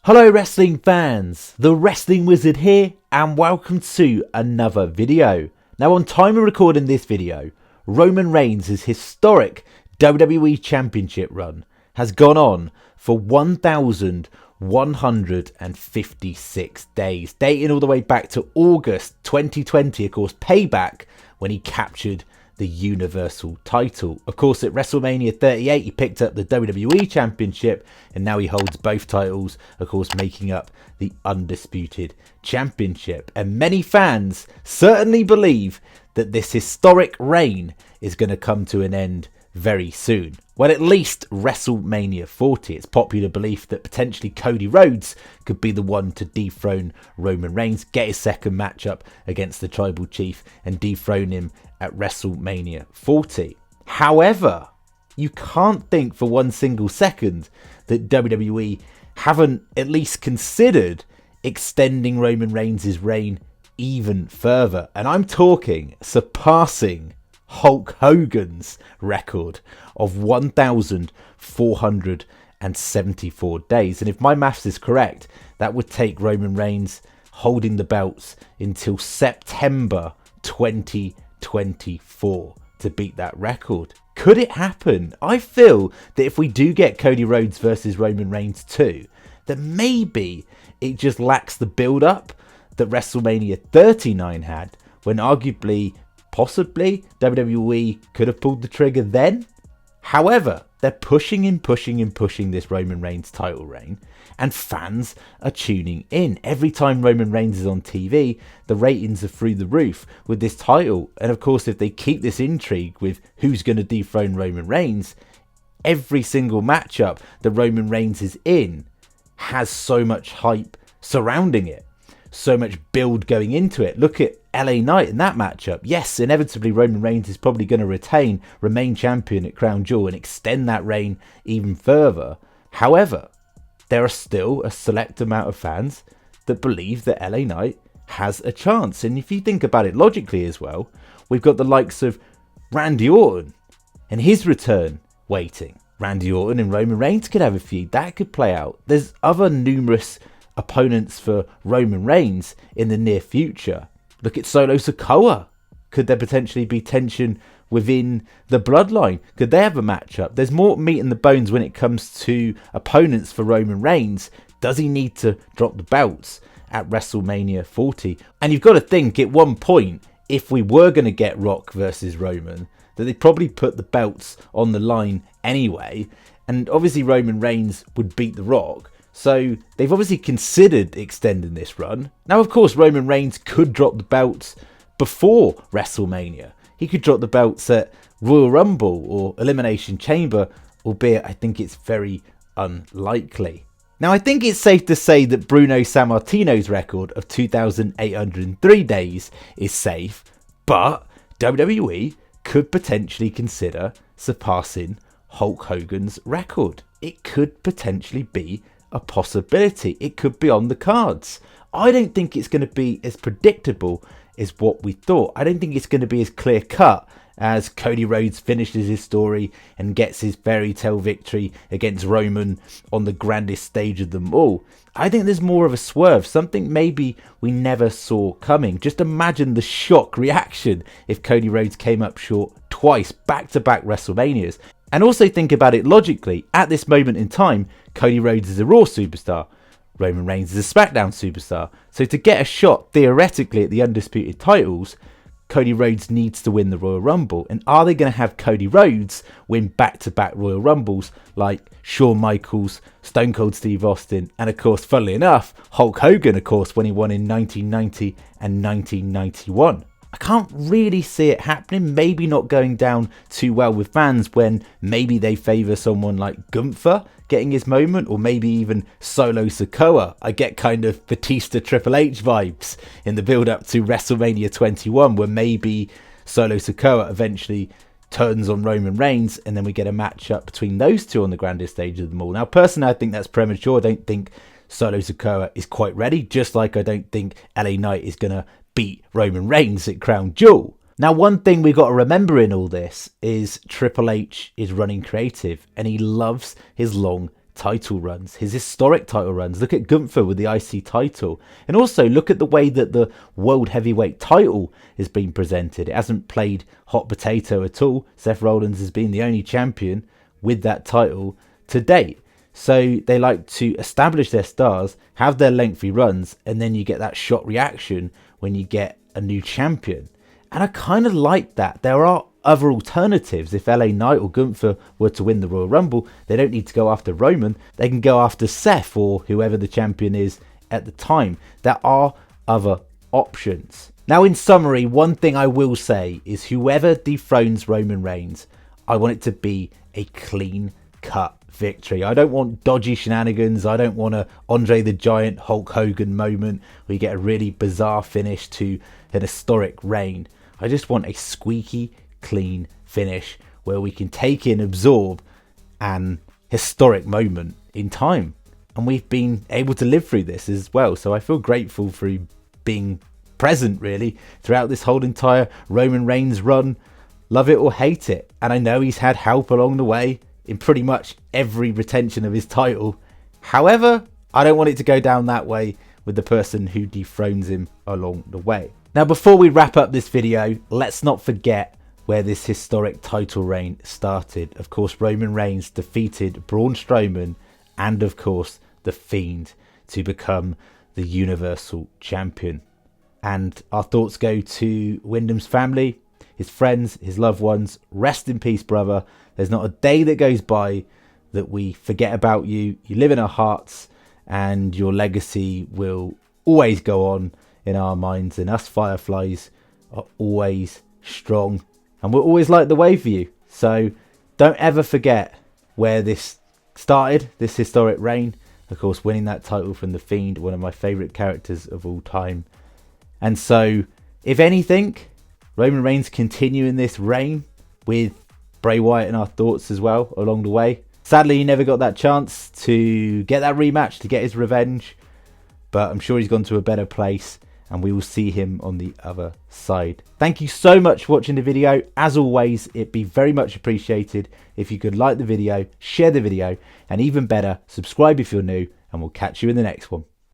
Hello wrestling fans, the Wrestling Wizard here and welcome to another video. Now on time of recording this video, Roman Reigns' historic WWE Championship run has gone on for 1,156 days, dating all the way back to August 2020, of course payback when he captured the Universal title. Of course, at WrestleMania 38, he picked up the WWE Championship, and now he holds both titles, of course, making up the Undisputed Championship. And many fans certainly believe that this historic reign is going to come to an end very soon. Well, at least WrestleMania 40. It's popular belief that potentially Cody Rhodes could be the one to dethrone Roman Reigns, get his second matchup against the Tribal Chief and dethrone him at WrestleMania 40. However, you can't think for one single second that WWE haven't at least considered extending Roman Reigns' reign even further. And I'm talking surpassing Hulk Hogan's record of 1,474 days. And if my maths is correct, that would take Roman Reigns holding the belts until September 2024 to beat that record. Could it happen? I feel that if we do get Cody Rhodes versus Roman Reigns 2, that maybe it just lacks the build-up that WrestleMania 39 had, when arguably, possibly, WWE could have pulled the trigger then. However, they're pushing this Roman Reigns title reign, and fans are tuning in. Every time Roman Reigns is on TV, the ratings are through the roof with this title. And of course, if they keep this intrigue with who's going to dethrone Roman Reigns, every single matchup that Roman Reigns is in has so much hype surrounding it, so much build going into it. Look at LA Knight in that matchup. Yes, inevitably Roman Reigns is probably going to remain champion at Crown Jewel and extend that reign even further. However, there are still a select amount of fans that believe that LA Knight has a chance. And if you think about it logically as well, we've got the likes of Randy Orton and his return waiting. Randy Orton and Roman Reigns could have a feud. That could play out. There's other numerous opponents for Roman Reigns in the near future. Look at Solo Sikoa. Could there potentially be tension within the bloodline? Could they have a matchup? There's more meat in the bones when it comes to opponents for Roman Reigns. Does he need to drop the belts at WrestleMania 40? And you've got to think at one point, if we were going to get Rock versus Roman, that they'd probably put the belts on the line anyway. And obviously Roman Reigns would beat The Rock. So they've obviously considered extending this run. Now, of course, Roman Reigns could drop the belts before WrestleMania. He could drop the belts at Royal Rumble or Elimination Chamber, albeit I think it's very unlikely. Now, I think it's safe to say that Bruno Sammartino's record of 2,803 days is safe, but WWE could potentially consider surpassing Hulk Hogan's record. It could potentially be a possibility. It could be on the cards. I don't think it's going to be as predictable as what we thought. I don't think it's going to be as clear cut as Cody Rhodes finishes his story and gets his fairy tale victory against Roman on the grandest stage of them all. I think there's more of a swerve, something maybe we never saw coming. Just imagine the shock reaction if Cody Rhodes came up short twice, back-to-back WrestleManias. And also think about it logically. At this moment in time, Cody Rhodes is a Raw superstar. Roman Reigns is a SmackDown superstar. So to get a shot, theoretically, at the Undisputed titles, Cody Rhodes needs to win the Royal Rumble. And are they going to have Cody Rhodes win back-to-back Royal Rumbles like Shawn Michaels, Stone Cold Steve Austin, and of course, funnily enough, Hulk Hogan, of course, when he won in 1990 and 1991? I can't really see it happening. Maybe not going down too well with fans when maybe they favour someone like Gunther getting his moment, or maybe even Solo Sikoa. I get kind of Batista Triple H vibes in the build up to WrestleMania 21, where maybe Solo Sikoa eventually turns on Roman Reigns and then we get a matchup between those two on the grandest stage of them all. Now, personally, I think that's premature. I don't think Solo Sikoa is quite ready, just like I don't think LA Knight is going to beat Roman Reigns at Crown Jewel. Now, one thing we've got to remember in all this is Triple H is running creative and he loves his long title runs, his historic title runs. Look at Gunther with the IC title. And also look at the way that the World Heavyweight title is being presented. It hasn't played hot potato at all. Seth Rollins has been the only champion with that title to date. So they like to establish their stars, have their lengthy runs, and then you get that shot reaction when you get a new champion. And I kind of like that. There are other alternatives. If LA Knight or Gunther were to win the Royal Rumble, they don't need to go after Roman. They can go after Seth or whoever the champion is at the time. There are other options. Now, in summary, one thing I will say is whoever dethrones Roman Reigns, I want it to be a clean-cut victory. I don't want dodgy shenanigans. I don't want a Andre the Giant Hulk Hogan moment where you get a really bizarre finish to an historic reign. I just want a squeaky clean finish where we can take in, absorb an historic moment in time. And we've been able to live through this as well. So I feel grateful for being present really throughout this whole entire Roman Reigns run. Love it or hate it. And I know he's had help along the way in pretty much every retention of his title. However, I don't want it to go down that way with the person who dethrones him along the way. Now, before we wrap up this video, let's not forget where this historic title reign started. Of course, Roman Reigns defeated Braun Strowman and, of course, The Fiend to become the Universal Champion. And our thoughts go to Wyndham's family, his friends, his loved ones. Rest in peace, brother. There's not a day that goes by that we forget about you. You live in our hearts and your legacy will always go on in our minds. And us Fireflies are always strong and we'll always light the way for you. So don't ever forget where this started, this historic reign. Of course, winning that title from The Fiend, one of my favourite characters of all time. And so, if anything, Roman Reigns continuing this reign with Bray Wyatt in our thoughts as well along the way. Sadly, he never got that chance to get that rematch, to get his revenge. But I'm sure he's gone to a better place and we will see him on the other side. Thank you so much for watching the video. As always, it'd be very much appreciated if you could like the video, share the video, and even better, subscribe if you're new, and we'll catch you in the next one.